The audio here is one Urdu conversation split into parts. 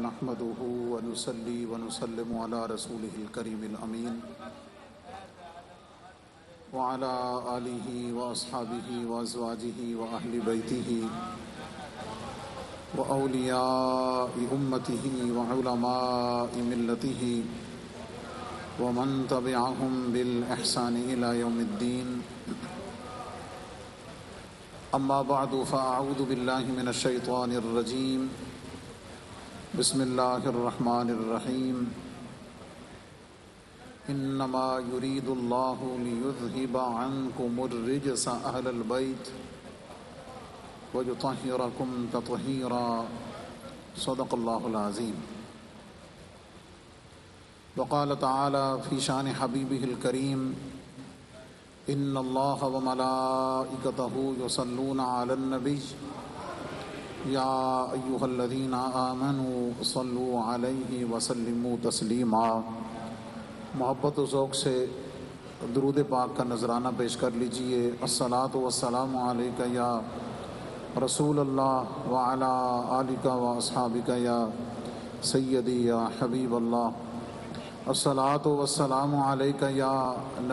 نحمده ونصلي ونسلم على رسوله الكريم الأمين وعلى آله وأصحابه وأزواجه وأهل بيته وأولياء أمته وعلماء ملته ومن تبعهم بالإحسان إلى يوم الدين. أما بعد فأعوذ بالله من الشيطان الرجيم. بسم الله الرحمن الرحيم. انما يريد الله ليذهب عنكم الرجس اهل البيت ويطهركم تطهيرا. صدق الله العظيم. وقال تعالى في شان حبيبه الكريم: ان الله وملائكته يصلون على النبي یا ایھا الذین آمنوا صلوا علیہ وسلموا تسلیما. محبت و ذوق سے درود پاک کا نذرانہ پیش کر لیجئے. الصلاۃ والسلام علیک یا رسول اللہ وعلی آلک واصحابک یا سیدی یا حبیب اللہ. الصلاۃ والسلام علیک یا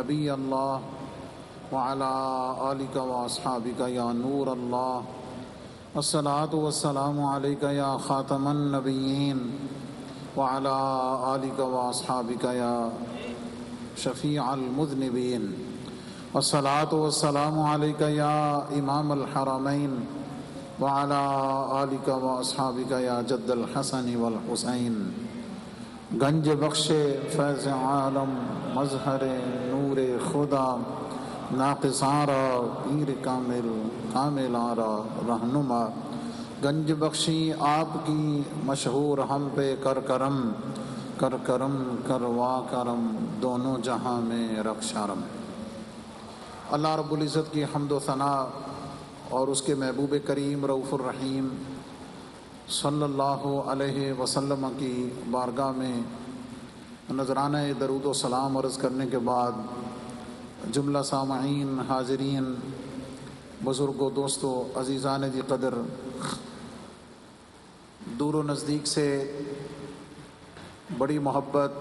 نبی اللہ وعلی آلک واصحابک یا نور اللہ. الصلاۃ والسلام علیک یا خاتم النبیین وعلی آلک واصحابک یا شفیع المذنبین. الصلاۃ والسلام علیک یا امام الحرمین وعلی آلک واصحابک یا جد الحسن والحسین. گنج بخش فیض عالم مظہر نور خدا ناقصارا پیر کامل کامل آرا رہنما. گنج بخشی آپ کی مشہور ہم پہ کر کرم کر کرم کروا کرم دونوں جہاں میں رخشارم. اللہ رب العزت کی حمد و ثنا اور اس کے محبوب کریم رؤوف الرحیم صلی اللہ علیہ وسلم کی بارگاہ میں نذرانہ درود و سلام عرض کرنے کے بعد جملہ سامعین، حاضرین، بزرگوں، دوستوں، عزیزان جی قدر، دور و نزدیک سے بڑی محبت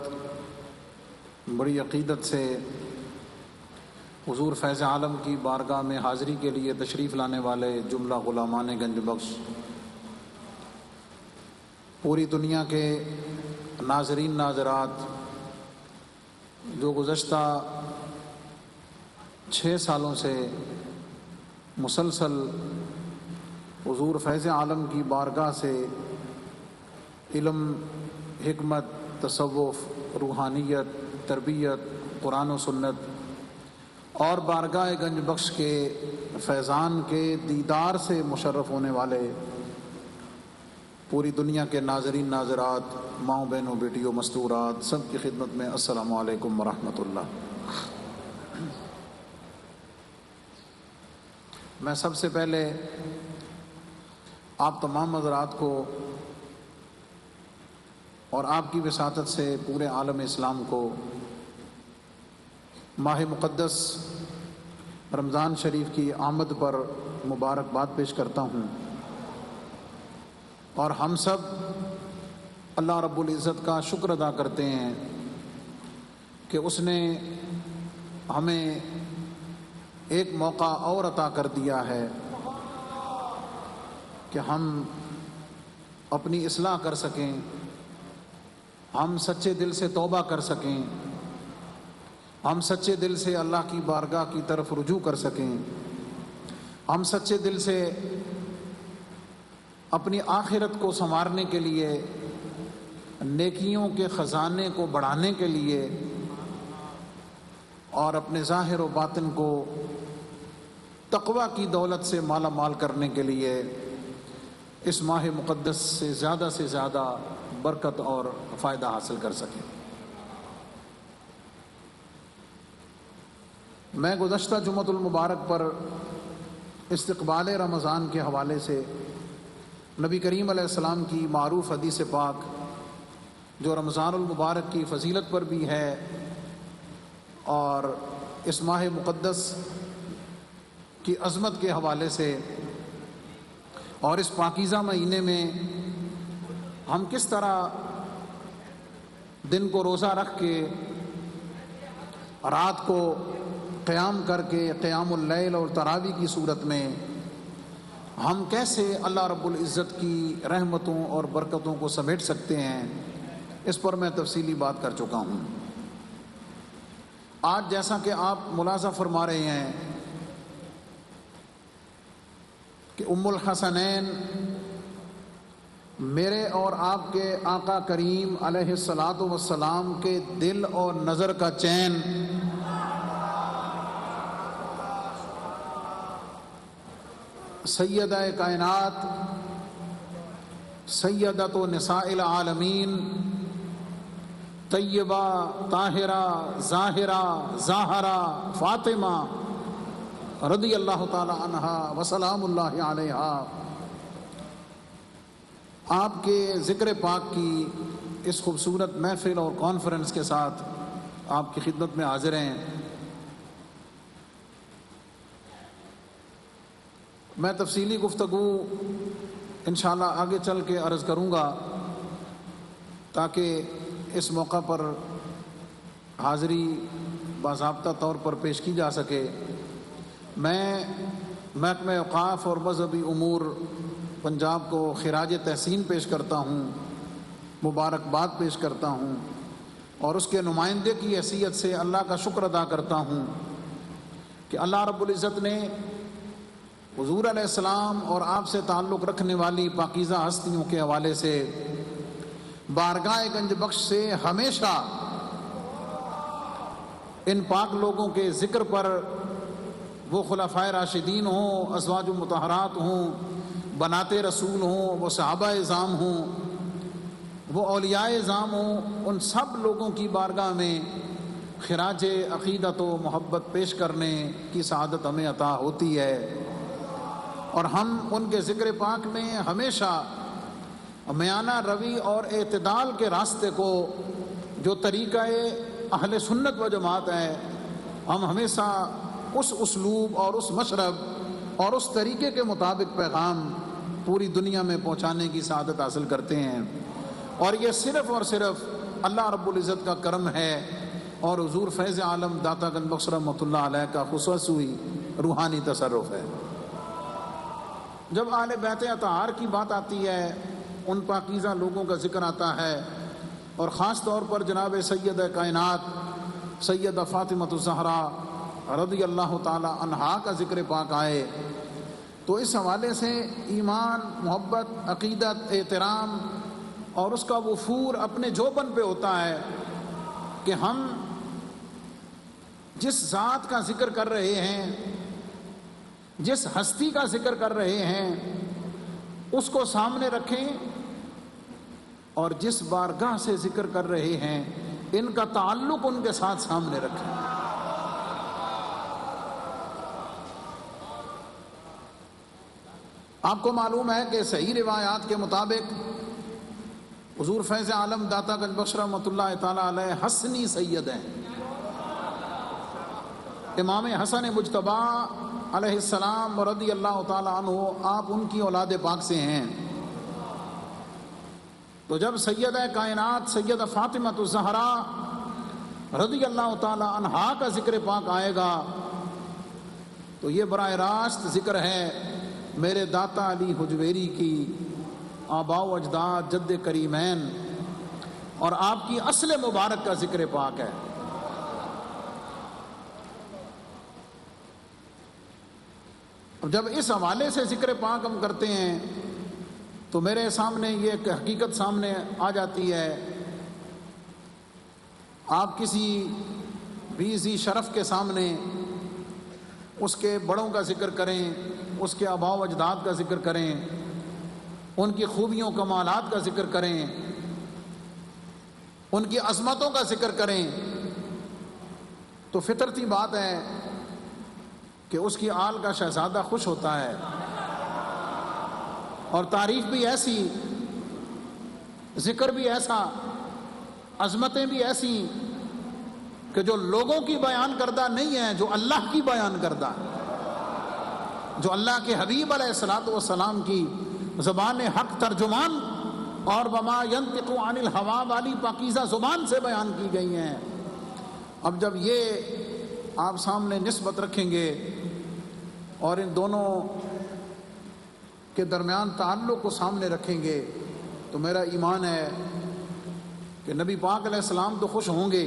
بڑی عقیدت سے حضور فیض عالم کی بارگاہ میں حاضری کے لیے تشریف لانے والے جملہ غلامان گنج بخش، پوری دنیا کے ناظرین ناظرات جو گزشتہ 6 سالوں سے مسلسل حضور فیض عالم کی بارگاہ سے علم، حکمت، تصوف، روحانیت، تربیت، قرآن و سنت اور بارگاہ گنج بخش کے فیضان کے دیدار سے مشرف ہونے والے پوری دنیا کے ناظرین ناظرات، ماؤں بہنوں، بیٹیوں، مستورات، سب کی خدمت میں السلام علیکم ورحمۃ اللہ. میں سب سے پہلے آپ تمام حضرات کو اور آپ کی وساطت سے پورے عالم اسلام کو ماہ مقدس رمضان شریف کی آمد پر مبارکباد پیش کرتا ہوں. اور ہم سب اللہ رب العزت کا شکر ادا کرتے ہیں کہ اس نے ہمیں ایک موقع اور عطا کر دیا ہے کہ ہم اپنی اصلاح کر سکیں، ہم سچے دل سے توبہ کر سکیں، ہم سچے دل سے اللہ کی بارگاہ کی طرف رجوع کر سکیں، ہم سچے دل سے اپنی آخرت کو سنوارنے کے لیے، نیکیوں کے خزانے کو بڑھانے کے لیے اور اپنے ظاہر و باطن کو تقوی کی دولت سے مالا مال کرنے کے لیے اس ماہ مقدس سے زیادہ برکت اور فائدہ حاصل کر سکیں. میں گزشتہ جمعۃ المبارک پر استقبال رمضان کے حوالے سے نبی کریم علیہ السلام کی معروف حدیث پاک جو رمضان المبارک کی فضیلت پر بھی ہے اور اس ماہ مقدس کی عظمت کے حوالے سے اور اس پاکیزہ مہینے میں ہم کس طرح دن کو روزہ رکھ کے، رات کو قیام کر کے، قیام اللیل اور تراویح کی صورت میں ہم کیسے اللہ رب العزت کی رحمتوں اور برکتوں کو سمیٹ سکتے ہیں، اس پر میں تفصیلی بات کر چکا ہوں۔ آج جیسا کہ آپ ملاحظہ فرما رہے ہیں کہ ام الحسنین میرے اور آپ کے آقا کریم علیہ الصلاۃ والسلام کے دل اور نظر کا چین سیدہ کائنات، سیدۃ نساء العالمین، طیبہ طاہرہ ظاہرہ زاہرہ فاطمہ رضی اللہ تعالی عنہا وسلام اللہ علیہا، آپ کے ذکر پاک کی اس خوبصورت محفل اور کانفرنس کے ساتھ آپ کی خدمت میں حاضر ہیں۔ میں تفصیلی گفتگو انشاءاللہ آگے چل کے عرض کروں گا تاکہ اس موقع پر حاضری باضابطہ طور پر پیش کی جا سکے۔ میں محکمہ اوقاف اور مذہبی امور پنجاب کو خراج تحسین پیش کرتا ہوں، مبارکباد پیش کرتا ہوں، اور اس کے نمائندے کی حیثیت سے اللہ کا شکر ادا کرتا ہوں کہ اللہ رب العزت نے حضور علیہ السلام اور آپ سے تعلق رکھنے والی پاکیزہ ہستیوں کے حوالے سے بارگاہ گنج بخش سے ہمیشہ ان پاک لوگوں کے ذکر پر، وہ خلفائے راشدین ہوں، ازواج مطہرات ہوں، بنات رسول ہوں، وہ صحابہ اعظام ہوں، وہ اولیاء اعظام ہوں، ان سب لوگوں کی بارگاہ میں خراج عقیدت و محبت پیش کرنے کی سعادت ہمیں عطا ہوتی ہے، اور ہم ان کے ذکر پاک میں ہمیشہ میانہ روی اور اعتدال کے راستے کو، جو طریقہ اہل سنت و جماعت ہے، ہم ہمیشہ اس اسلوب اور اس مشرب اور اس طریقے کے مطابق پیغام پوری دنیا میں پہنچانے کی سعادت حاصل کرتے ہیں، اور یہ صرف اور صرف اللہ رب العزت کا کرم ہے اور حضور فیض عالم داتا گنج بخش رحمۃ اللہ علیہ کا خصوصی روحانی تصرف ہے۔ جب اہل بیت اطہار کی بات آتی ہے، ان پاکیزہ لوگوں کا ذکر آتا ہے، اور خاص طور پر جناب سیدہ کائنات سیدہ فاطمۃ الزہرا رضی اللہ تعالی عنہا کا ذکر پاک آئے، تو اس حوالے سے ایمان، محبت، عقیدت، احترام اور اس کا وفور اپنے جوبن پہ ہوتا ہے کہ ہم جس ذات کا ذکر کر رہے ہیں، جس ہستی کا ذکر کر رہے ہیں، اس کو سامنے رکھیں، اور جس بارگاہ سے ذکر کر رہے ہیں ان کا تعلق ان کے ساتھ سامنے رکھیں۔ آپ کو معلوم ہے کہ صحیح روایات کے مطابق حضور فیض عالم داتا گنج بخش رحمۃ اللہ تعالی علیہ حسنی سید ہیں، امام حسن مجتبی علیہ السلام رضی اللہ تعالی عنہ، آپ ان کی اولاد پاک سے ہیں۔ تو جب سیدہ کائنات سیدہ فاطمہ الزہرا رضی اللہ تعالی عنہا کا ذکر پاک آئے گا تو یہ براہ راست ذکر ہے میرے داتا علی حجویری کی آباء و اجداد جد کریمین اور آپ کی اصل مبارک کا ذکر پاک ہے۔ جب اس حوالے سے ذکر پاک ہم کرتے ہیں تو میرے سامنے یہ ایک حقیقت سامنے آ جاتی ہے، آپ کسی بھی ذی شرف کے سامنے اس کے بڑوں کا ذکر کریں، اس کے آباء و اجداد کا ذکر کریں، ان کی خوبیوں کمالات کا ذکر کریں، ان کی عظمتوں کا ذکر کریں، تو فطرتی بات ہے کہ اس کی آل کا شہزادہ خوش ہوتا ہے، اور تعریف بھی ایسی، ذکر بھی ایسا، عظمتیں بھی ایسی کہ جو لوگوں کی بیان کردہ نہیں ہیں، جو اللہ کی بیان کردہ، جو اللہ کے حبیب علیہ الصلوۃ والسلام کی زبان حق ترجمان اور وما ینطق عن الہوا والی پاکیزہ زبان سے بیان کی گئی ہیں۔ اب جب یہ آپ سامنے نسبت رکھیں گے اور ان دونوں کے درمیان تعلق کو سامنے رکھیں گے تو میرا ایمان ہے کہ نبی پاک علیہ السلام تو خوش ہوں گے،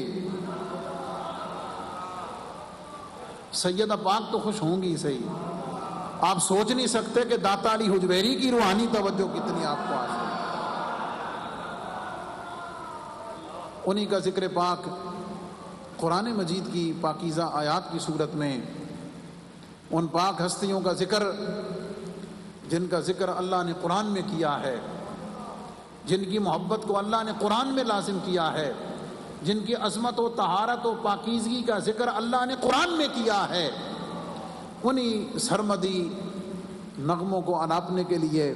سیدہ پاک تو خوش ہوں گی صحیح، آپ سوچ نہیں سکتے کہ داتا علی حجویری کی روحانی توجہ کتنی آپ کو حاصل ہے۔ انہی کا ذکر پاک قرآن مجید کی پاکیزہ آیات کی صورت میں، ان پاک ہستیوں کا ذکر جن کا ذکر اللہ نے قرآن میں کیا ہے، جن کی محبت کو اللہ نے قرآن میں لازم کیا ہے، جن کی عظمت و طہارت و پاکیزگی کا ذکر اللہ نے قرآن میں کیا ہے، انہی سرمدی نغموں کو اناپنے کے لیے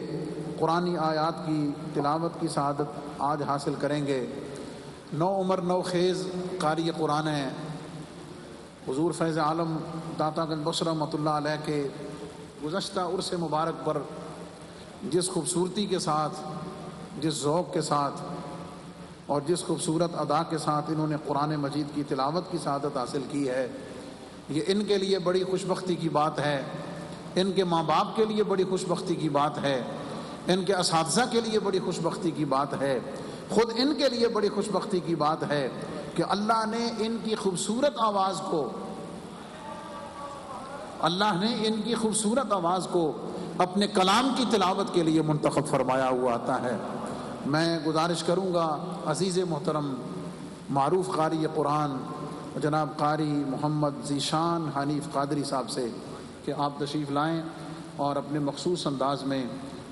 قرآنی آیات کی تلاوت کی سعادت آج حاصل کریں گے۔ نو عمر نو خیز قاری قرآن ہیں، حضور فیض عالم داتا گنج بخش رحمۃ اللہ علیہ کے گزشتہ عرس مبارک پر جس خوبصورتی کے ساتھ، جس ذوق کے ساتھ اور جس خوبصورت ادا کے ساتھ انہوں نے قرآن مجید کی تلاوت کی سعادت حاصل کی ہے، یہ ان کے لیے بڑی خوش بختی کی بات ہے، ان کے ماں باپ کے لیے بڑی خوش بختی کی بات ہے، ان کے اساتذہ کے لیے بڑی خوش بختی کی بات ہے، خود ان کے لیے بڑی خوش بختی کی بات ہے کہ اللہ نے ان کی خوبصورت آواز کو، اللہ نے ان کی خوبصورت آواز کو اپنے کلام کی تلاوت کے لیے منتخب فرمایا ہوا آتا ہے۔ میں گزارش کروں گا عزیز محترم معروف قاری قرآن جناب قاری محمد ذیشان حنیف قادری صاحب سے کہ آپ تشریف لائیں اور اپنے مخصوص انداز میں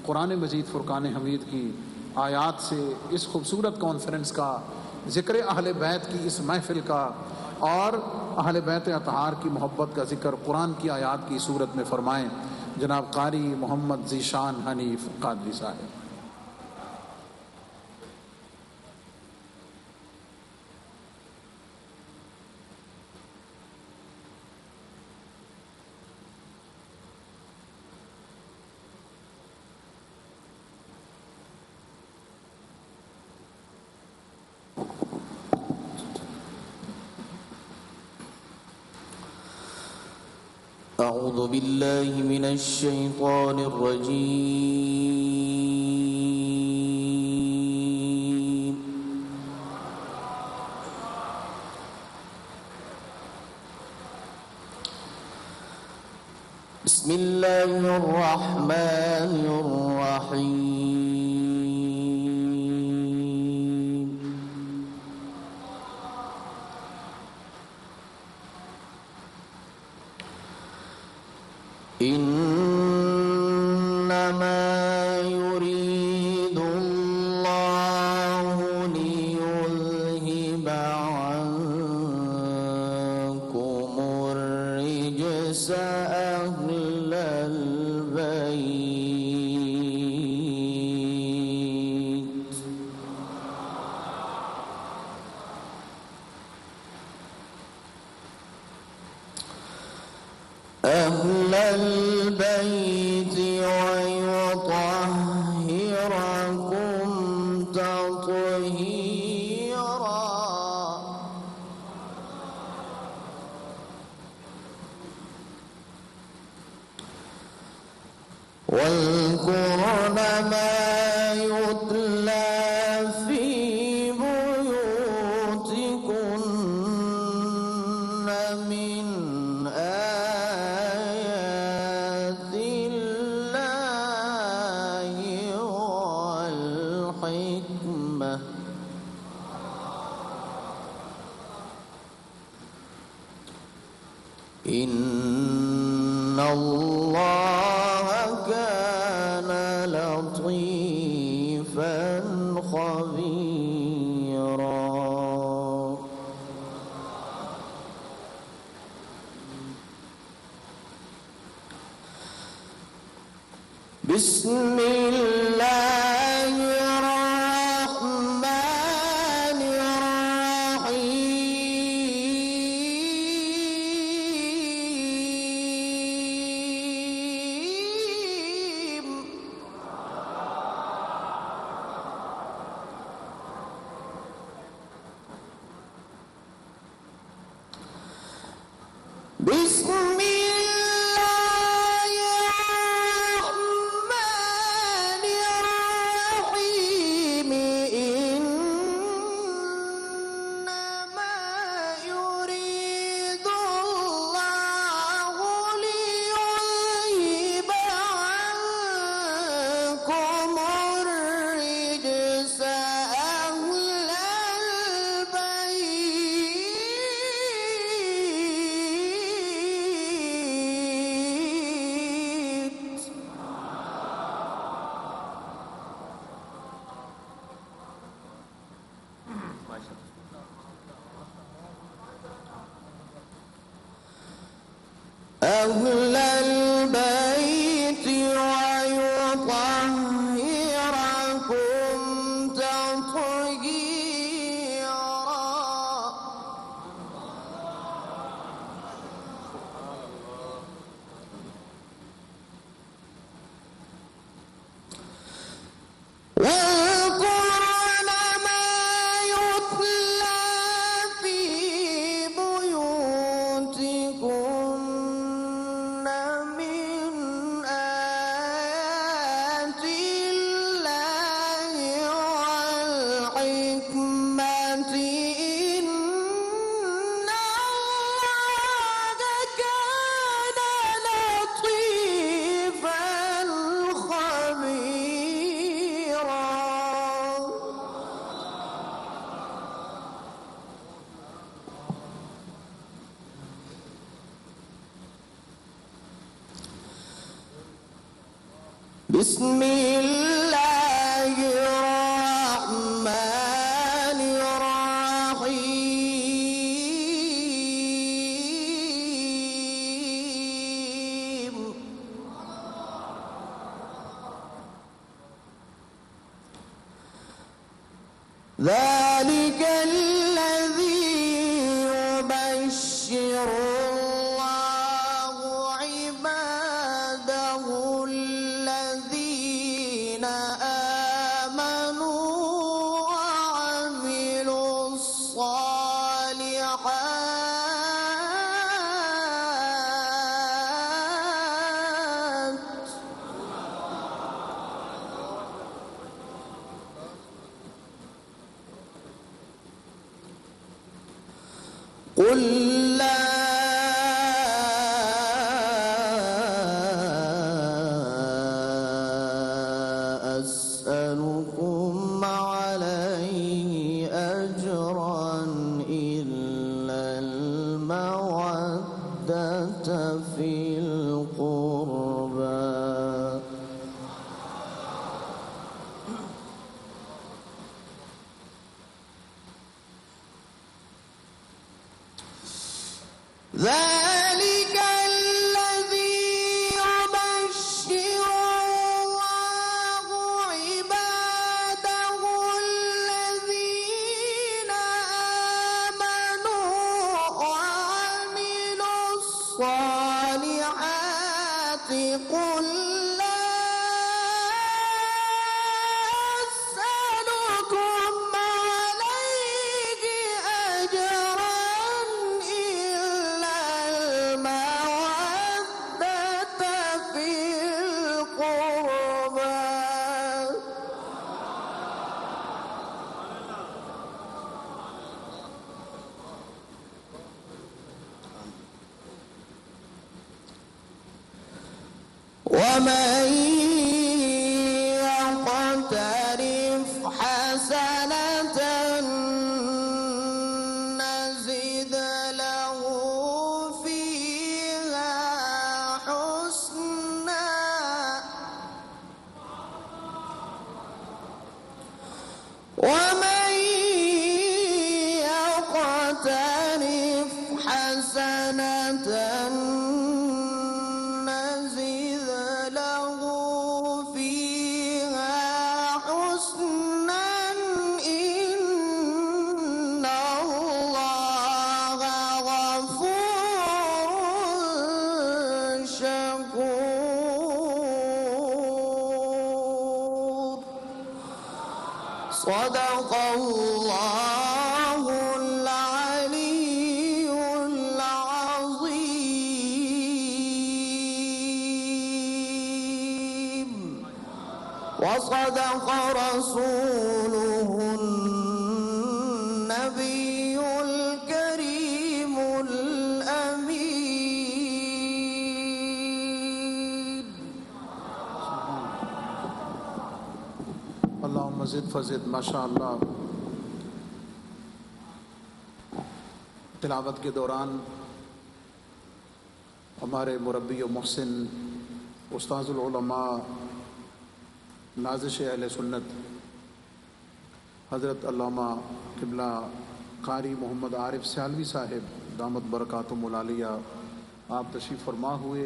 قرآن مجید فرقان حمید کی آیات سے اس خوبصورت کانفرنس کا، ذکر اہل بیت کی اس محفل کا اور اہل بیت اطہار کی محبت کا ذکر قرآن کی آیات کی صورت میں فرمائیں۔ جناب قاری محمد ذیشان حنیف قادری صاحب۔ أعوذ بالله من الشيطان الرجيم بسم الله الرحمن الرحيم إنما يريد الله ليذهب عنكم الرجس أهل البيت ويطهركم تطهيرا واذكرن ما يتلى في بيوتكن من آيات الله والحكمة إن الله كان لطيفا خبيرا بسم الله الرحمن الرحيم بسم الله الرحمن الرحيم ذلك الذي يبشر الله عباده الذين آمنوا وعملوا الصالحات قل لا أسألكم عليه أجرا إلا المودة في القربى ذلك الذي يبشر الله عباده الذين آمنوا وعملوا الصالحات قل لا أسألكم عليه أجرا إلا المودة في القربى ومن يقترف حسنة نزد له فيها حسنا ومن يقترف حسنة نزد له فيها حسنا إن الله غفور شكور صدق الله العلي العظيم وصدق رسوله النبي الكريم الأمين اللهم زد فزد ماشاء اللہ. تلاوت کے دوران ہمارے مربی و محسن استاذ العلماء نازش اہل سنت حضرت علامہ قبلہ قاری محمد عارف سیالوی صاحب دامت برکاتہم العالیہ آپ تشریف فرما ہوئے.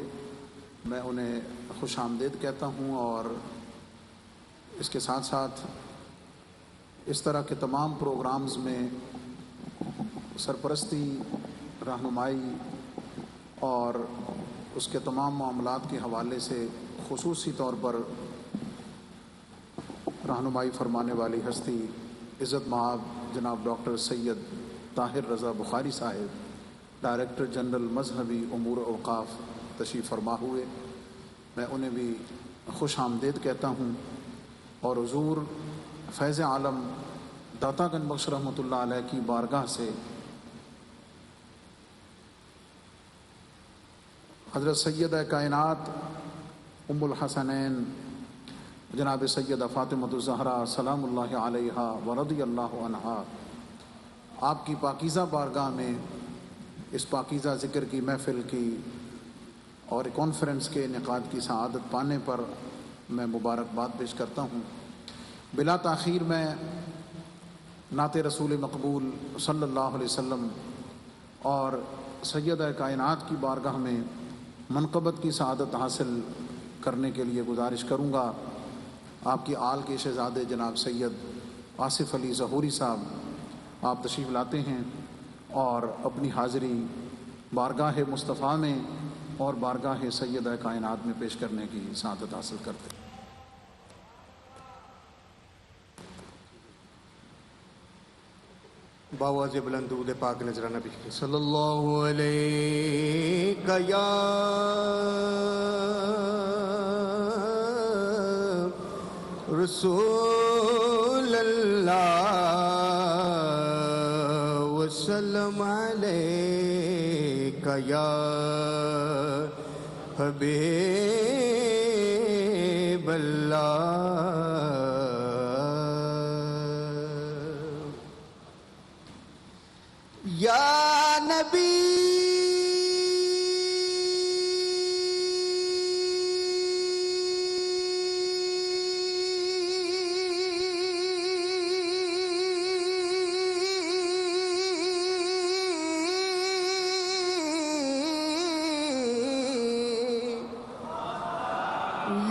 میں انہیں خوش آمدید کہتا ہوں اور اس کے ساتھ ساتھ اس طرح کے تمام پروگرامز میں سرپرستی، رہنمائی اور اس کے تمام معاملات کے حوالے سے خصوصی طور پر رہنمائی فرمانے والی ہستی عزت مآب جناب ڈاکٹر سید طاہر رضا بخاری صاحب ڈائریکٹر جنرل مذہبی امور اوقاف تشریف فرما ہوئے. میں انہیں بھی خوش آمدید کہتا ہوں اور حضور فیض عالم داتا گنج بخش رحمۃ اللہ علیہ کی بارگاہ سے حضرت سیدہ کائنات ام الحسنین جناب سیدہ فاطمۃ الزہرا سلام اللہ علیہا ورضی اللہ عنہا آپ کی پاکیزہ بارگاہ میں اس پاکیزہ ذکر کی محفل کی اور کانفرنس کے انعقاد کی سعادت پانے پر میں مبارکباد پیش کرتا ہوں۔ بلا تاخیر میں نعت رسول مقبول صلی اللہ علیہ وسلم اور سیدہ کائنات کی بارگاہ میں منقبت کی سعادت حاصل کرنے کے لیے گزارش کروں گا۔ آپ کی آل کے شہزادے جناب سید آصف علی ظہوری صاحب آپ تشریف لاتے ہیں اور اپنی حاضری بارگاہ مصطفیٰ میں اور بارگاہ سیدہ کائنات میں پیش کرنے کی سعادت حاصل کرتے ہیں۔ باواز بلند درود پاک نذرانہ پیش کریں۔ صلی اللہ علیہ یا رسول اللہ وسلم علیک یا حبیب اللہ۔ یا نبی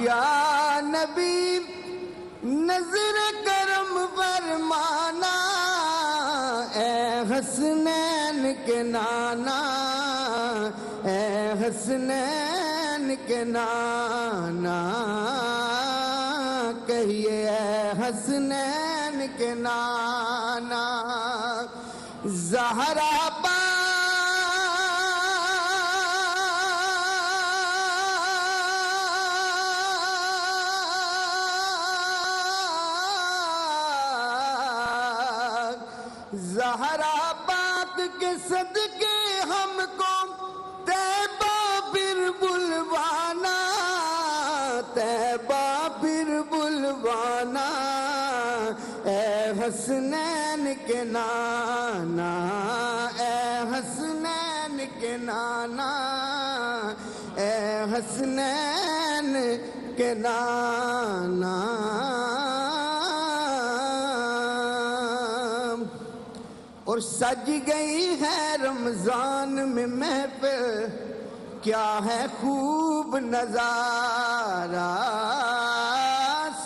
یا نبی نظر کرم فرمانا اے حسنین کے نانا، اے حسنین کے نانا، کہیے اے حسنین کے نانا۔ زہرا زہرا پاک کے صدقے ہم کو طیبہ پھر بلوانا، طیبہ پھر بلوانا، اے حسنین کے نانا، اے حسنین کے نانا، اے حسنین کے نانا۔ اور سج گئی ہے رمضان میں محفل، کیا ہے خوب نظارہ،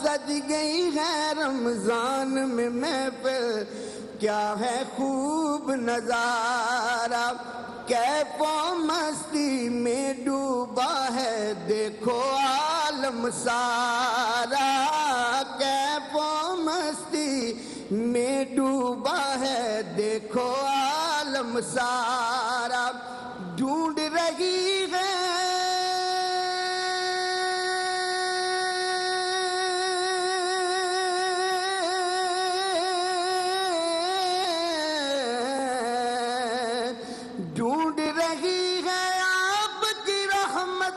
سج گئی ہے رمضان میں محفل، کیا ہے خوب نظارہ۔ کیف و مستی میں ڈوبا ہے دیکھو عالم سارا، کیف و مستی میں ڈوبا ہے دیکھو عالم سارا۔ ڈھونڈ رہی ہے ڈھونڈ رہی ہے آپ کی رحمت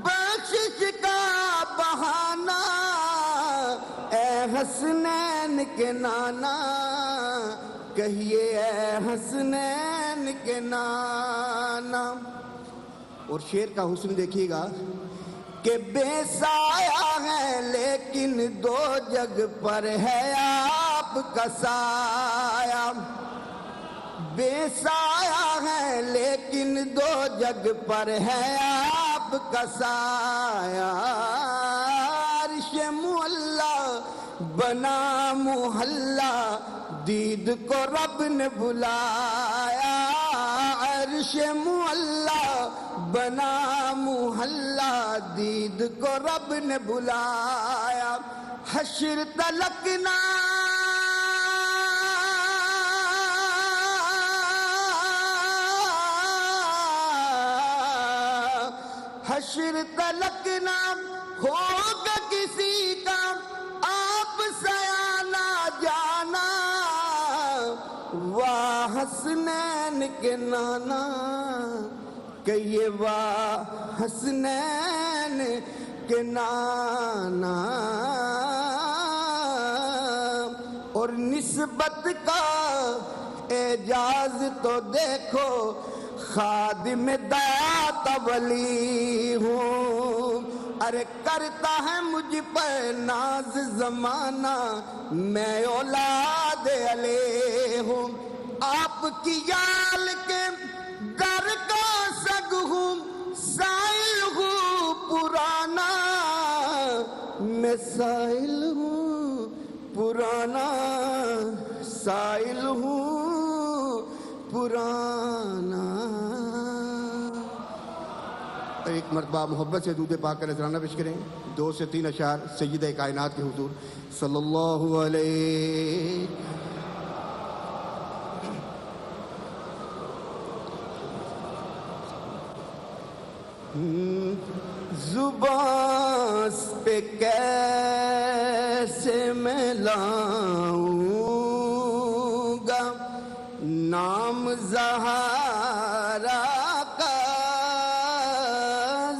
بخشش کا بہانہ، اے حسنین کے نانا، کہیے اے حسنین کے نانا۔ اور شعر کا حسن دیکھیے گا کہ بے سایہ ہے لیکن دو جگ پر ہے آپ کا سایہ، بے سایہ ہے لیکن دو جگ پر ہے آپ کا سایہ۔ عرش معلا بنا محلہ دید کو رب نے بلایا، عرش معلا بنا محلہ دید کو رب نے بلایا۔ حشر تلکنا حشر تلکنا ہوگا کسی کا آپ سیانا جانا، واہ حسنین کے نانا، کہیے واہ حسنین کے نانا۔ اور نسبت کا اعجاز تو دیکھو، خادم داتا ولی ہوں، ارے کرتا ہے مجھ پر ناز زمانہ، میں اولاد علی ہوں، آپ کی یال کے در کا سگ ہوں، سائل ہوں پرانا، میں سائل ہوں پرانا، سائل ہوں پرانا۔ ایک مرتبہ محبت سے درود پاک کا نذرانہ پیش کریں، 2 سے 3 اشعار سیدہ کائنات کے حضور صلی اللہ علیہ۔ زبان پہ کیسے میں لاؤں گا نام زہرا کا،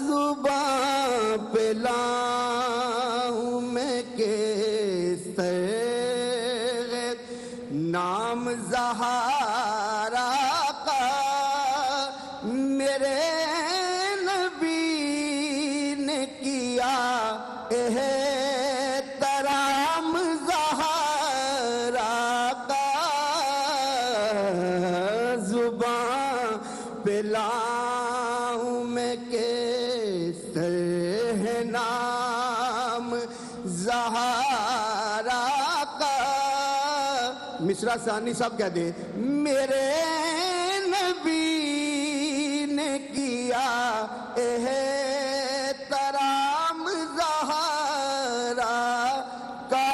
زبان پہ لاؤں میں کس طرح نام زہرا کا، میرے احترام زہرا کا، زبان پہ لاؤں میں کس طرح نام زہرا کا۔ مصرع ثانی صاحب کہتے ہیں، میرے نبی نے کیا احترام زہرا کا،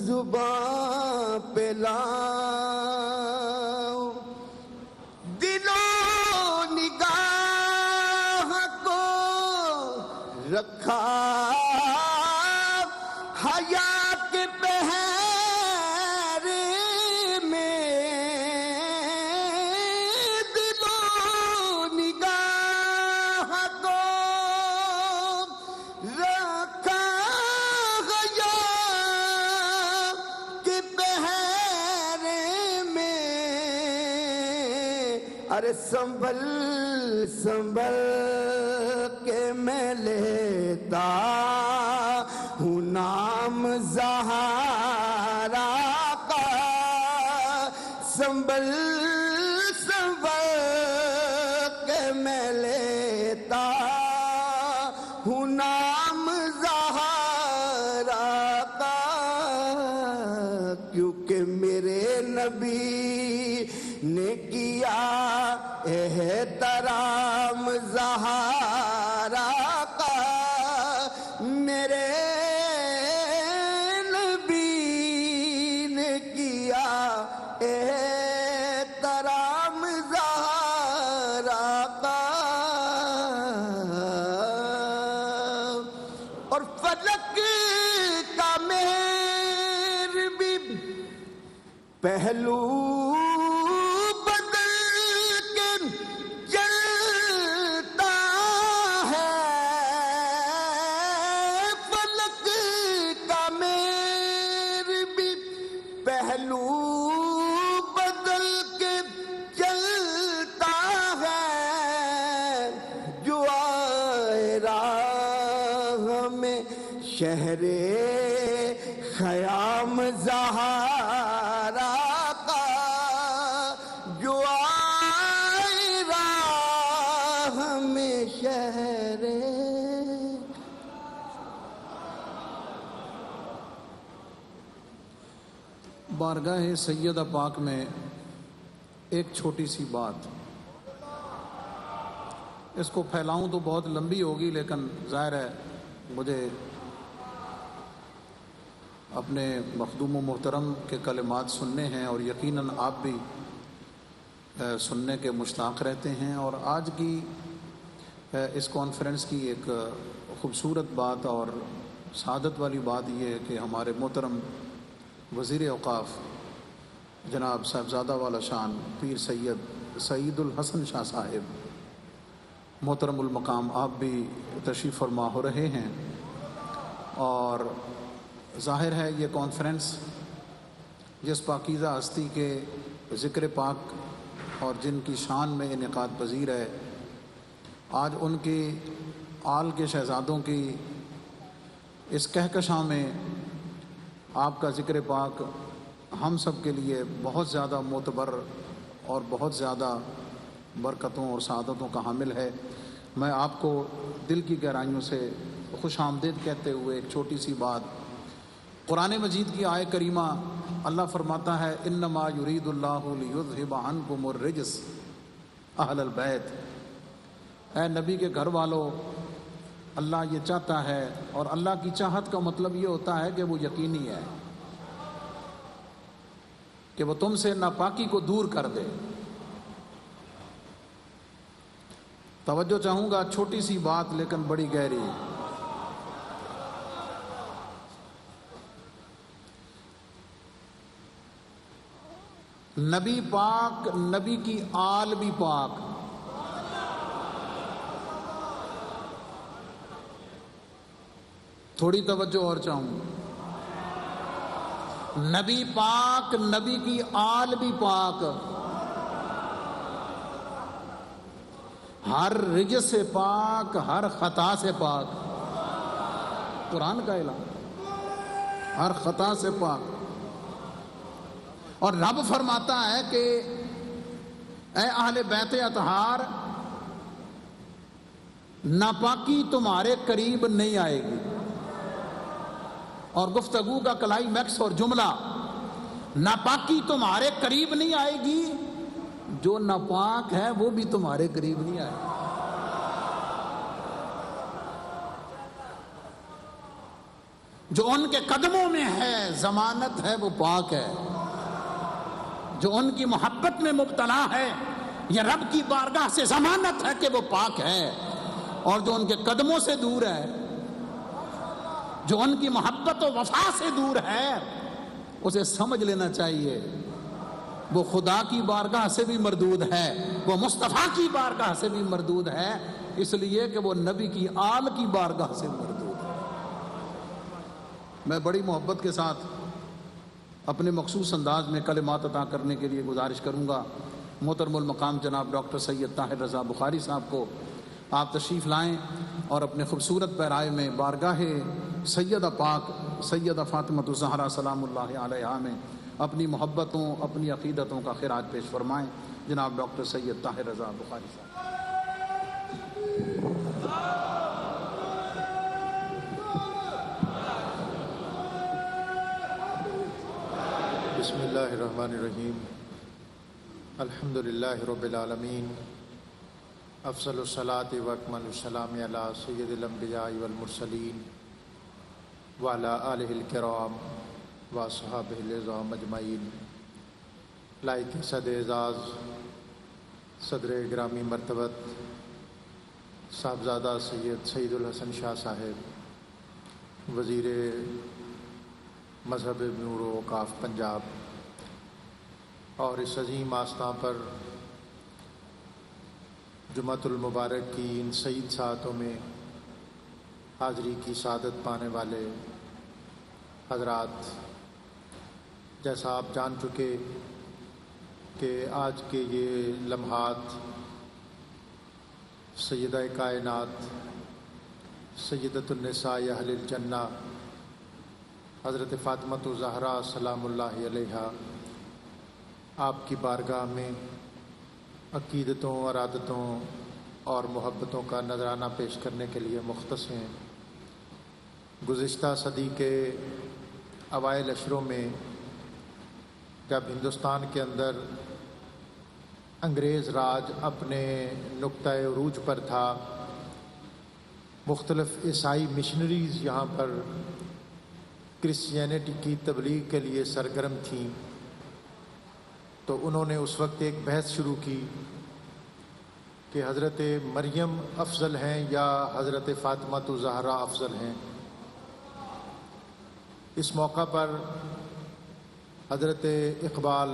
زبان پہ لاؤں، دل و نگاہ کو رکھا حیا کے پہرے میں، دل و نگاہ کو رکھا حیا کے پہرے میں، ارے سنبھل سنبھل کے میں لیتا ہوں نام زہرا کا، سنبھل سنبھل کے میں لیتا ہوں نام زہرا کا، کیونکہ میرے نبی نے کیا احترام زہرا کا، میرے نبی نے کیا احترام زہرا کا، اور فلک کا مہر بھی پہلو بدل کے چلتا ہے، جو آئے راہ میں شہر خیام زہرا کا، جو آئے راہ میں شہر بارگاہ سیدہ پاک میں ایک چھوٹی سی بات، اس کو پھیلاؤں تو بہت لمبی ہوگی، لیکن ظاہر ہے مجھے اپنے مخدوم و محترم کے کلمات سننے ہیں، اور یقیناً آپ بھی سننے کے مشتاق رہتے ہیں۔ اور آج کی اس کانفرنس کی ایک خوبصورت بات اور سعادت والی بات یہ ہے کہ ہمارے محترم وزیر اوقاف جناب صاحبزادہ والا شان پیر سید سعید الحسن شاہ صاحب محترم المقام آپ بھی تشریف فرما ہو رہے ہیں، اور ظاہر ہے یہ کانفرنس جس پاکیزہ ہستی کے ذکر پاک اور جن کی شان میں انعقاد پذیر ہے، آج ان کی آل کے شہزادوں کی اس کہکشاں میں آپ کا ذکر پاک ہم سب کے لیے بہت زیادہ معتبر اور بہت زیادہ برکتوں اور سعادتوں کا حامل ہے۔ میں آپ کو دل کی گہرائیوں سے خوش آمدید کہتے ہوئے ایک چھوٹی سی بات، قرآن مجید کی آیت کریمہ اللہ فرماتا ہے انما یرید اللہ لیذھب عنکم الرجس اہل البیت، اے نبی کے گھر والوں، اللہ یہ چاہتا ہے، اور اللہ کی چاہت کا مطلب یہ ہوتا ہے کہ وہ یقینی ہے کہ وہ تم سے ناپاکی کو دور کر دے۔ توجہ چاہوں گا، چھوٹی سی بات لیکن بڑی گہری۔ نبی پاک، نبی کی آل بھی پاک، تھوڑی توجہ اور چاہوں، نبی پاک، نبی کی آل بھی پاک، ہر رجس سے پاک، ہر خطا سے پاک، قرآن کا اعلان، ہر خطا سے پاک۔ اور رب فرماتا ہے کہ اے اہل بیت اطہار، ناپاکی تمہارے قریب نہیں آئے گی۔ اور گفتگو کا کلائمیکس اور جملہ، ناپاکی تمہارے قریب نہیں آئے گی، جو ناپاک ہے وہ بھی تمہارے قریب نہیں آئے گی۔ جو ان کے قدموں میں ہے ضمانت ہے وہ پاک ہے، جو ان کی محبت میں مبتلا ہے یہ رب کی بارگاہ سے ضمانت ہے کہ وہ پاک ہے، اور جو ان کے قدموں سے دور ہے، جو ان کی محبت و وفا سے دور ہے، اسے سمجھ لینا چاہیے وہ خدا کی بارگاہ سے بھی مردود ہے، وہ مصطفیٰ کی بارگاہ سے بھی مردود ہے، اس لیے کہ وہ نبی کی آل کی بارگاہ سے مردود ہے۔ میں بڑی محبت کے ساتھ اپنے مخصوص انداز میں کلمات عطا کرنے کے لیے گزارش کروں گا محترم المقام جناب ڈاکٹر سید طاہر رضا بخاری صاحب کو، آپ تشریف لائیں اور اپنے خوبصورت پیرائے میں بارگاہ سیدہ پاک سیدہ فاطمۃ الزہرا سلام اللہ علیہا میں اپنی محبتوں، اپنی عقیدتوں کا خراج پیش فرمائیں۔ جناب ڈاکٹر سید طاہر رضا بخاری صاحب۔ بسم اللہ الرحمن الرحیم، الحمد للہ رب العالمین، افضل الصلاۃ واکمل السلام علی سید الانبیاء والمرسلین وعلی آلہ الکرام واصحابہ العظام اجمعین۔ لائق صد اعزاز صدر گرامی مرتبت صاحبزادہ سید الحسن شاہ صاحب، وزیر مذہب نور و اوقاف پنجاب، اور اس عظیم آستاں پر جمعۃ المبارک کی ان سعید ساعتوں میں حاضری کی سعادت پانے والے حضرات، جیسا آپ جان چکے کہ آج کے یہ لمحات سیدہ کائنات سیدۃ النساء اہل الجنہ حضرت فاطمۃ الزہرا سلام اللہ علیہا آپ کی بارگاہ میں عقیدتوں، ارادتوں اور محبتوں کا نذرانہ پیش کرنے کے لیے مختص ہیں۔ گزشتہ صدی کے اوائل اشروں میں جب ہندوستان کے اندر انگریز راج اپنے نقطۂ عروج پر تھا، مختلف عیسائی مشنریز یہاں پر کرسچینٹی کی تبلیغ کے لیے سرگرم تھیں، تو انہوں نے اس وقت ایک بحث شروع کی کہ حضرت مریم افضل ہیں یا حضرت فاطمۃ الزہرا افضل ہیں۔ اس موقع پر حضرت اقبال،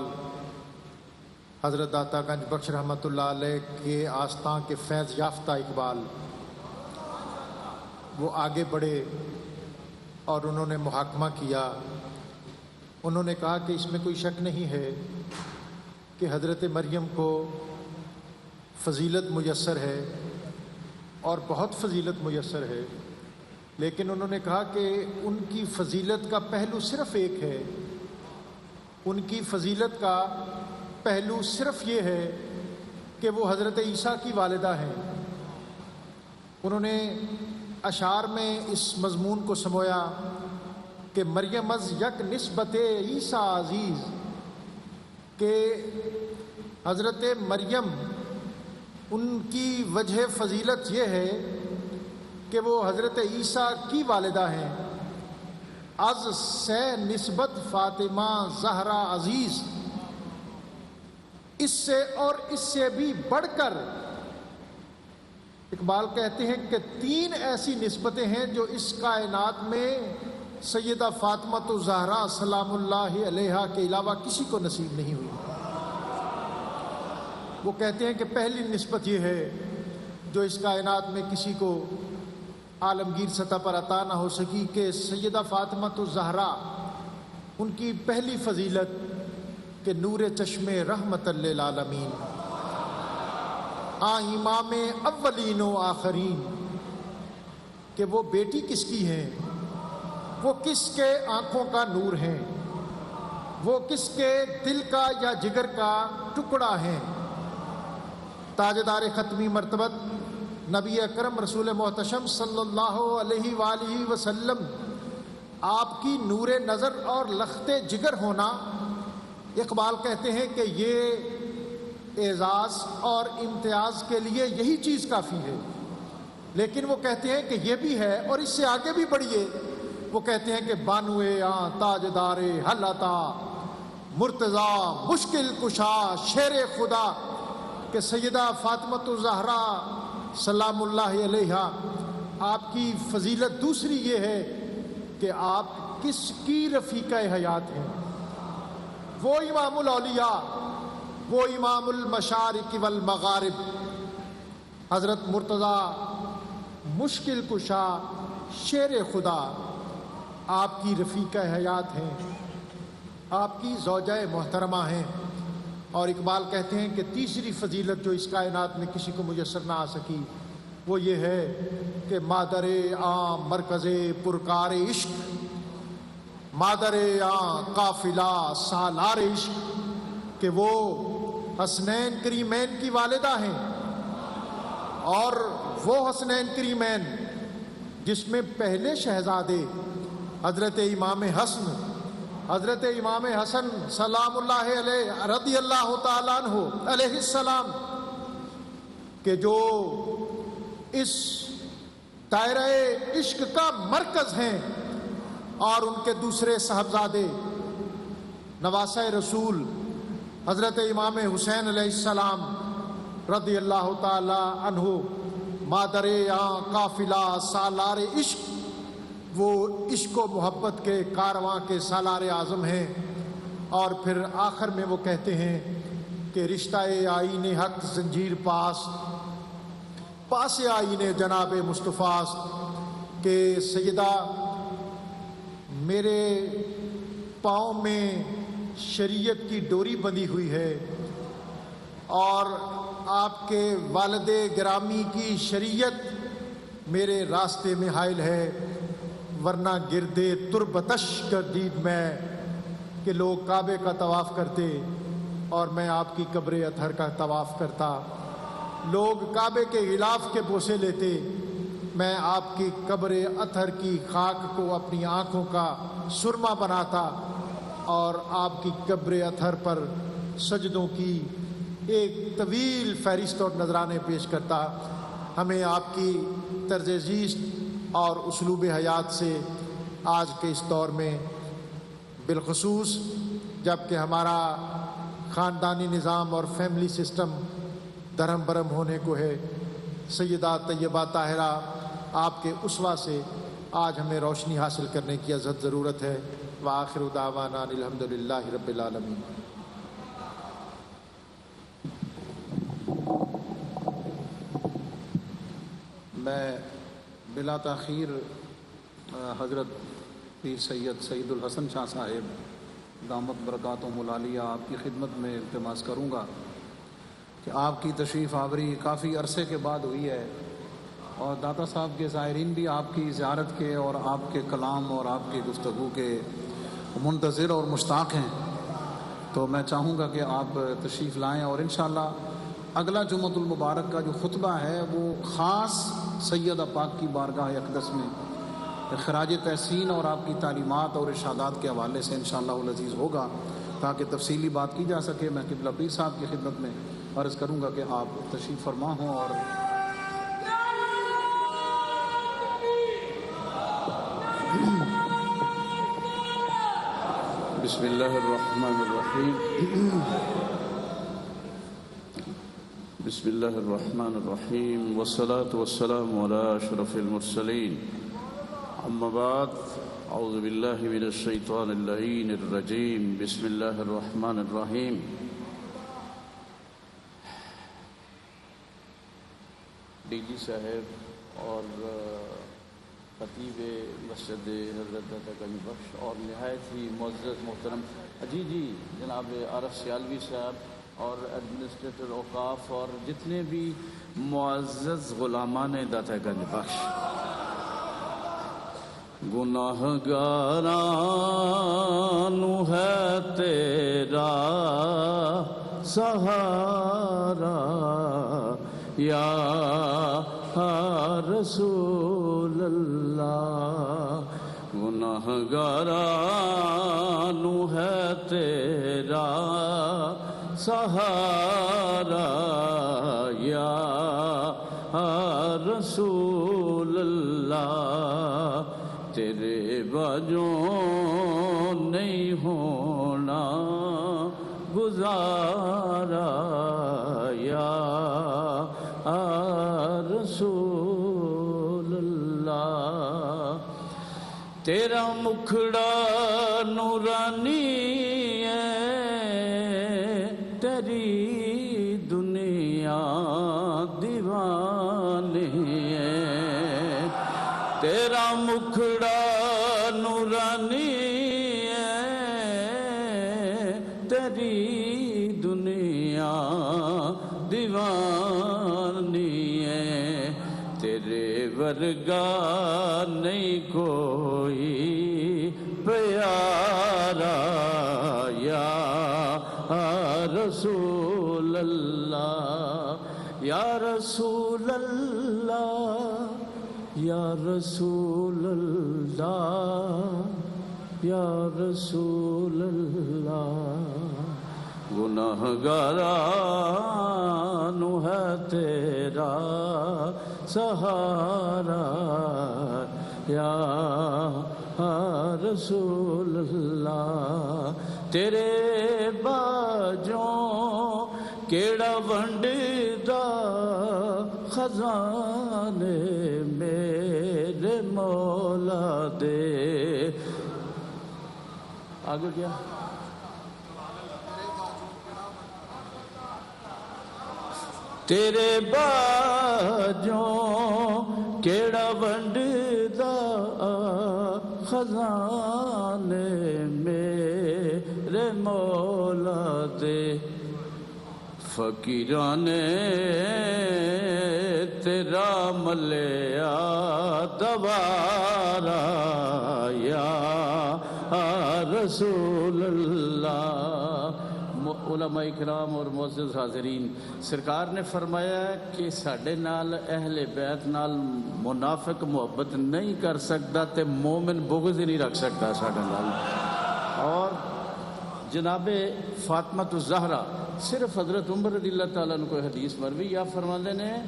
حضرت داتا گنج بخش رحمۃ اللہ علیہ کے آستاں کے فیض یافتہ اقبال، وہ آگے بڑھے اور انہوں نے محاکمہ کیا۔ انہوں نے کہا کہ اس میں کوئی شک نہیں ہے کہ حضرت مریم کو فضیلت میسر ہے، اور بہت فضیلت میسر ہے، لیکن انہوں نے کہا کہ ان کی فضیلت کا پہلو صرف ایک ہے، ان کی فضیلت کا پہلو صرف یہ ہے کہ وہ حضرت عیسیٰ کی والدہ ہیں۔ انہوں نے اشعار میں اس مضمون کو سمویا کہ مریم از یک نسبت عیسیٰ عزیز، کہ حضرت مریم ان کی وجہ فضیلت یہ ہے کہ وہ حضرت عیسیٰ کی والدہ ہیں۔ از سے نسبت فاطمہ زہرا عزیز، اس سے اور اس سے بھی بڑھ کر اقبال کہتے ہیں کہ 3 ایسی نسبتیں ہیں جو اس کائنات میں سیدہ فاطمہ زہرا سلام اللہ علیہا کے علاوہ کسی کو نصیب نہیں ہوئی۔ وہ کہتے ہیں کہ پہلی نسبت یہ ہے جو اس کائنات میں کسی کو عالمگیر سطح پر عطا نہ ہو سکی کہ سیدہ فاطمہ زہرا، ان کی پہلی فضیلت کہ نور چشم رحمت للعالمین، امام اولین و آخرین، کہ وہ بیٹی کس کی ہیں، وہ کس کے آنکھوں کا نور ہیں، وہ کس کے دل کا یا جگر کا ٹکڑا ہیں۔ تاجدار ختمی مرتبت نبی اکرم رسول محتشم صلی اللہ علیہ وآلہ وسلم، آپ کی نور نظر اور لخت جگر ہونا، اقبال کہتے ہیں کہ یہ اعزاز اور امتیاز کے لیے یہی چیز کافی ہے، لیکن وہ کہتے ہیں کہ یہ بھی ہے اور اس سے آگے بھی بڑھیے۔ وہ کہتے ہیں کہ بانوے تاجدار حل عطا مرتضیٰ مشکل کشا شیر خدا، کہ سیدہ فاطمہ زہرا سلام اللہ علیہا، آپ کی فضیلت دوسری یہ ہے کہ آپ کس کی رفیقہ حیات ہیں، وہ امام الاولیاء، وہ امام المشارق والمغارب، حضرت مرتضیٰ مشکل کشا شیر خدا آپ کی رفیقہ حیات ہیں، آپ کی زوجہ محترمہ ہیں۔ اور اقبال کہتے ہیں کہ تیسری فضیلت جو اس کائنات میں کسی کو میسر نہ آ سکی وہ یہ ہے کہ مادر عام مرکز پرکار عشق، مادر عام قافلہ سالار عشق، کہ وہ حسنین کریمین کی والدہ ہیں، اور وہ حسنین کریمین جس میں پہلے شہزادے حضرت امام حسن، حضرت امام حسن سلام اللہ علیہ رضی اللہ تعالیٰ عنہ علیہ السلام، کہ جو اس دائرہ عشق کا مرکز ہیں، اور ان کے دوسرے صاحبزادے نواسہ رسول حضرت امام حسین علیہ السلام رضی اللہ تعالیٰ عنہ، مادر قافلہ سالار عشق، وہ عشق و محبت کے کارواں کے سالار اعظم ہیں۔ اور پھر آخر میں وہ کہتے ہیں کہ رشتہ آئین حق زنجیر پاس آئین جناب مصطفیٰ، کہ سیدہ میرے پاؤں میں شریعت کی ڈوری بندھی ہوئی ہے، اور آپ کے والد گرامی کی شریعت میرے راستے میں حائل ہے، ورنہ گردے تربتش گردید میں، کہ لوگ کعبے کا طواف کرتے اور میں آپ کی قبر اطہر کا طواف کرتا، لوگ کعبے کے غلاف کے بوسے لیتے، میں آپ کی قبر اطہر کی خاک کو اپنی آنکھوں کا سرما بناتا، اور آپ کی قبر اطہر پر سجدوں کی ایک طویل فہرست اور نذرانے پیش کرتا۔ ہمیں آپ کی طرز زیست اور اسلوب حیات سے آج کے اس دور میں، بالخصوص جب کہ ہمارا خاندانی نظام اور فیملی سسٹم درہم برہم ہونے کو ہے، سیدہ طیبہ طاہرہ آپ کے اسوہ سے آج ہمیں روشنی حاصل کرنے کی عزت ضرورت ہے۔ وآخر دعوانا الحمدللہ رب العالمین۔ میں بلا تاخیر حضرت پیر سید الحسن شاہ صاحب دامت برکاتہم العالیہ آپ کی خدمت میں التماس کروں گا کہ آپ کی تشریف آوری کافی عرصے کے بعد ہوئی ہے، اور داتا صاحب کے زائرین بھی آپ کی زیارت کے اور آپ کے کلام اور آپ کی گفتگو کے منتظر اور مشتاق ہیں، تو میں چاہوں گا کہ آپ تشریف لائیں، اور انشاءاللہ اگلا جمعۃ المبارک کا جو خطبہ ہے وہ خاص سیدہ پاک کی بارگاہ اقدس میں خراج تحسین اور آپ کی تعلیمات اور ارشادات کے حوالے سے انشاءاللہ العزیز ہوگا، تاکہ تفصیلی بات کی جا سکے۔ میں قبلہ پیر صاحب کی خدمت میں عرض کروں گا کہ آپ تشریف فرما ہوں۔ اور بسم اللہ الرحمن الرحیم بسم اللہ الرحمن الرحیم والصلاة والسلام علی اشرف المرسلین، اما بعد، اعوذ باللہ من الشیطان اللعین الرجیم، بسم اللہ الرحمن الرحیم۔ ڈی جی صاحب اور خطیب مسجد حضرت داتا گنج بخش اور نہایت ہی معزز محترم جی جناب عارف سیالوی صاحب اور ایڈمنسٹریٹر اوقاف اور جتنے بھی معزز غلامان داتا گنج بخش، گناہ گاراں نو ہے تیرا سہارا یا رسول اللہ، گناہ گاراں نو ہے تیرا سہارا یا رسول اللہ، تیرے باجوں نہیں ہونا گزارا یا رسول اللہ، تیرا مکھڑا نورانی ہے، تیری دنیا دیوانی ہے، تیرا مکھڑا نورانی ہے، تیری دنیا دیوانی ہے، تیرے ورگا نہیں کوئی پیارا یا رسول اللہ، یا رسول اللہ، یا رسول اللہ، یا رسول اللہ، گناہ گاراں نو ہے تیرا سہارا یا رسول اللہ، تیرے باجوں کیڑا ونڈدا خزانے میرے مولا دے، آگے کیا تیرے باجوں کیڑا ونڈدا خزانے میرے مولا دے، فقیراں نے تیرا ملیا دوارا یا رسول اللہ۔ علماء اکرام اور معزز حاضرین، سرکار نے فرمایا کہ ساڈے نال اہل بیت نال منافق محبت نہیں کر سکتا تے مومن بغض ہی نہیں رکھ سکتا ساڈے نال۔ اور جناب فاطمہ الزہرا، صرف حضرت عمر رضی اللہ تعالیٰ عنہ کو حدیث مروی یا فرماتے ہیں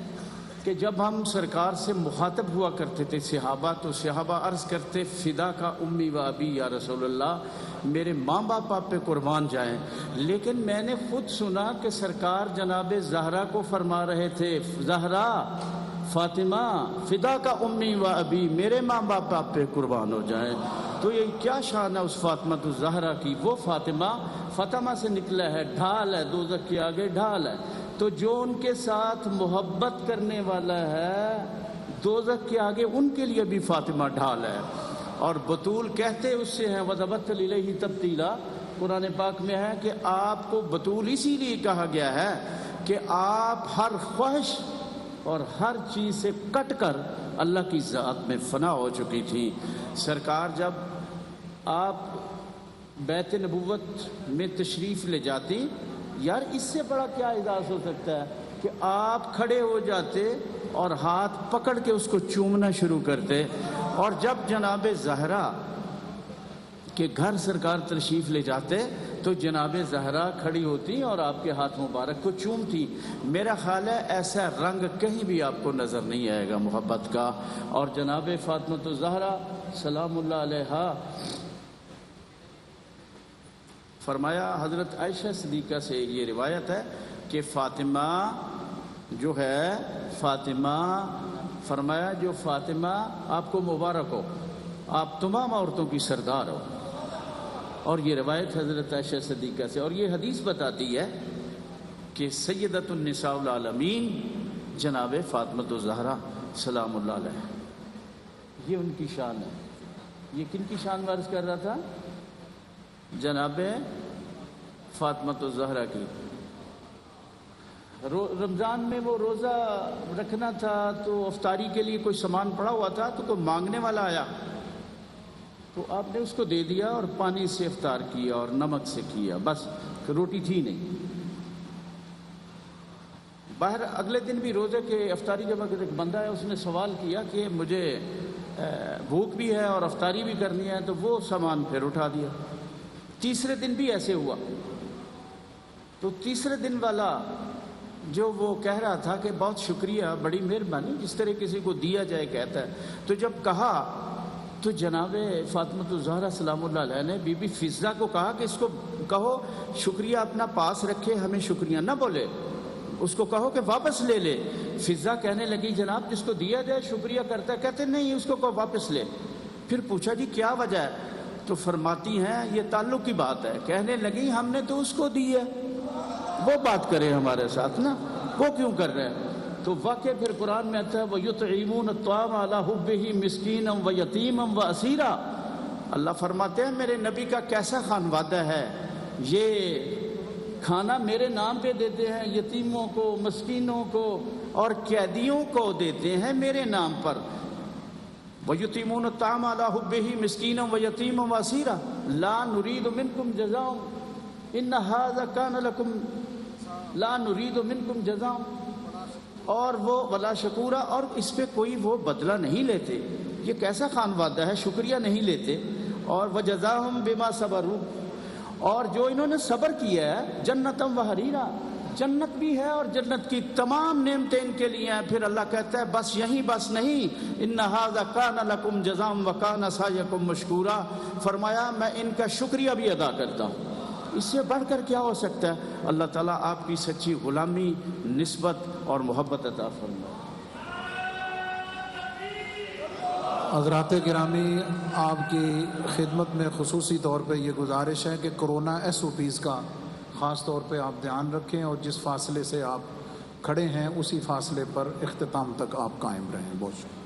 کہ جب ہم سرکار سے مخاطب ہوا کرتے تھے صحابہ، تو صحابہ عرض کرتے فدا کا امی و ابی یا رسول اللہ، میرے ماں باپ آپ پہ قربان جائیں، لیکن میں نے خود سنا کہ سرکار جناب زہرا کو فرما رہے تھے زہرا فاطمہ فدا کا امی و ابی، میرے ماں باپ آپ پہ قربان ہو جائیں۔ تو یہ کیا شان ہے اس فاطمہ الزہرا کی؟ وہ فاطمہ سے نکلا ہے، ڈھال ہے، دوزخ کے آگے ڈھال ہے، تو جو ان کے ساتھ محبت کرنے والا ہے دوزخ کے آگے ان کے لیے بھی فاطمہ ڈھال ہے۔ اور بطول کہتے اس سے ہیں وَذَبَتَّ لِلَيْهِ تَبْتِيلًا، قرآن پاک میں ہے کہ آپ کو بطول اسی لیے کہا گیا ہے کہ آپ ہر خواہش اور ہر چیز سے کٹ کر اللہ کی ذات میں فنا ہو چکی تھی۔ سرکار جب آپ بیت نبوت میں تشریف لے جاتی، یار اس سے بڑا کیا اعزاز ہو سکتا ہے کہ آپ کھڑے ہو جاتے اور ہاتھ پکڑ کے اس کو چومنا شروع کرتے، اور جب جناب زہرا کے گھر سرکار تشریف لے جاتے تو جناب زہرا کھڑی ہوتی اور آپ کے ہاتھ مبارک کو چومتی۔ میرا خیال ہے ایسا رنگ کہیں بھی آپ کو نظر نہیں آئے گا محبت کا۔ اور جناب فاطمہ الزہرا سلام اللہ علیہا، فرمایا حضرت عائشہ صدیقہ سے یہ روایت ہے کہ فاطمہ جو ہے، فاطمہ فرمایا جو فاطمہ آپ کو مبارک ہو، آپ تمام عورتوں کی سردار ہو۔ اور یہ روایت حضرت عائشہ صدیقہ سے، اور یہ حدیث بتاتی ہے کہ سیدۃ النساء العالمین جناب فاطمہ الزہرا سلام اللہ علیہ، یہ ان کی شان ہے۔ یہ کن کی شان عرض کر رہا تھا؟ جناب فاطمہ الزہرا کی۔ رمضان میں وہ روزہ رکھنا تھا تو افطاری کے لیے کوئی سامان پڑا ہوا تھا، تو کوئی مانگنے والا آیا تو آپ نے اس کو دے دیا اور پانی سے افطار کیا اور نمک سے کیا، بس روٹی تھی نہیں۔ باہر اگلے دن بھی روزے کے افطاری کے وقت ایک بندہ ہے، اس نے سوال کیا کہ مجھے بھوک بھی ہے اور افطاری بھی کرنی ہے، تو وہ سامان پھر اٹھا دیا۔ تیسرے دن بھی ایسے ہوا، تو تیسرے دن والا جو وہ کہہ رہا تھا کہ بہت شکریہ، بڑی مہربانی، جس طرح کسی کو دیا جائے کہتا ہے، تو جب کہا تو جناب فاطمہ الزہرا سلام اللہ علیہ نے بی بی فضہ کو کہا کہ اس کو کہو شکریہ اپنا پاس رکھے، ہمیں شکریہ نہ بولے، اس کو کہو کہ واپس لے لے۔ فضہ کہنے لگی جناب جس کو دیا جائے شکریہ کرتا ہے، کہتے نہیں اس کو کہو واپس لے۔ پھر پوچھا جی کیا وجہ ہے؟ تو فرماتی ہیں یہ تعلق کی بات ہے۔ کہنے لگی ہم نے تو اس کو دی ہے، وہ بات کرے ہمارے ساتھ نا، وہ کیوں کر رہے ہیں؟ تو واقع پھر قرآن میں آتا ہے وَيُطْعِمُونَ الطَّعَامَ عَلَىٰ حُبِّهِ مِسْكِينًا وَيَتِيمًا وَأَسِيرًا۔ اللہ فرماتے ہیں میرے نبی کا کیسا خان وعدہ ہے، یہ کھانا میرے نام پہ دیتے ہیں، یتیموں کو، مسکینوں کو اور قیدیوں کو دیتے ہیں میرے نام پر۔ وَيُطْعِمُونَ الطَّعَامَ عَلَىٰ حُبِّهِ مِسْكِينًا وَيَتِيمًا وَأَسِيرًا لَا نُرِيدُ مِنْكُمْ جَزَاءً إِنَّ هَٰذَا كَانَ لَكُمْ لَا نُرِيدُ مِنْكُمْ جَزَاءً، اور وہ ولا شکورا، اور اس پہ کوئی وہ بدلہ نہیں لیتے۔ یہ کیسا خان وعدہ ہے، شکریہ نہیں لیتے۔ اور وجزاہم بما صبروا، اور جو انہوں نے صبر کیا ہے، جنتم وحریرا، جنت بھی ہے اور جنت کی تمام نعمتیں ان کے لیے ہیں۔ پھر اللہ کہتا ہے بس یہیں بس نہیں، ان ھذا کان لکم جزاء وکان سعیکم مشکورا، فرمایا میں ان کا شکریہ بھی ادا کرتا ہوں۔ اس سے بڑھ کر کیا ہو سکتا ہے؟ اللہ تعالیٰ آپ کی سچی غلامی، نسبت اور محبت عطا فرمائے۔ حضرات گرامی، آپ کی خدمت میں خصوصی طور پہ یہ گزارش ہے کہ کرونا SOPs کا خاص طور پہ آپ دھیان رکھیں، اور جس فاصلے سے آپ کھڑے ہیں اسی فاصلے پر اختتام تک آپ قائم رہیں۔ بہت شکریہ۔